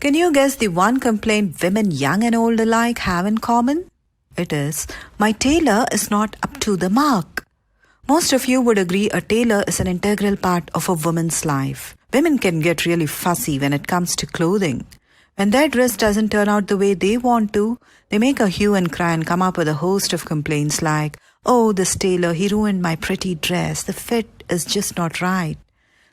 Can you guess the one complaint women young and old alike have in common? It is, my tailor is not up to the mark. Most of you would agree a tailor is an integral part of a woman's life. Women can get really fussy when it comes to clothing. When their dress doesn't turn out the way they want to, they make a hue and cry and come up with a host of complaints like, oh, this tailor, he ruined my pretty dress. The fit is just not right.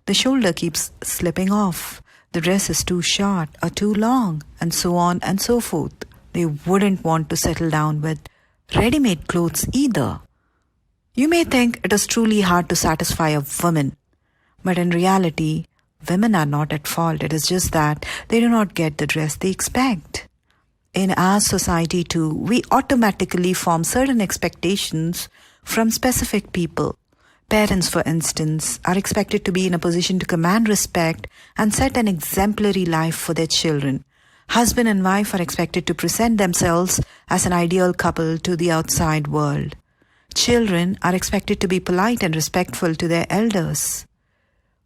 The shoulder keeps slipping off. The dress is too short or too long, and so on and so forth. They wouldn't want to settle down with ready-made clothes either. You may think it is truly hard to satisfy a woman, but in reality, women are not at fault. It is just that they do not get the dress they expect. In our society too, we automatically form certain expectations from specific people. Parents, for instance, are expected to be in a position to command respect and set an exemplary life for their children. Husband and wife are expected to present themselves as an ideal couple to the outside world. Children are expected to be polite and respectful to their elders.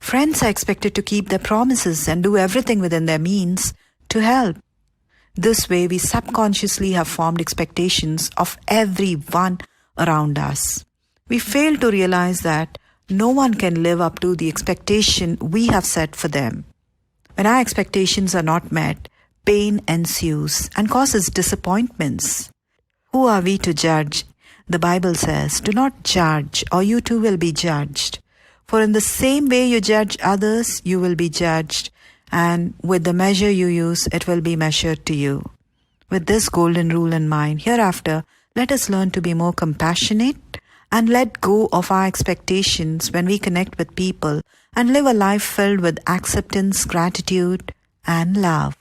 Friends are expected to keep their promises and do everything within their means to help. This way, we subconsciously have formed expectations of everyone around us. We fail to realize that no one can live up to the expectation we have set for them. When our expectations are not met, pain ensues and causes disappointments. Who are we to judge? The Bible says, do not judge, or you too will be judged. For in the same way you judge others, you will be judged, and with the measure you use, it will be measured to you. With this golden rule in mind, hereafter, let us learn to be more compassionate and let go of our expectations when we connect with people and live a life filled with acceptance, gratitude, and love.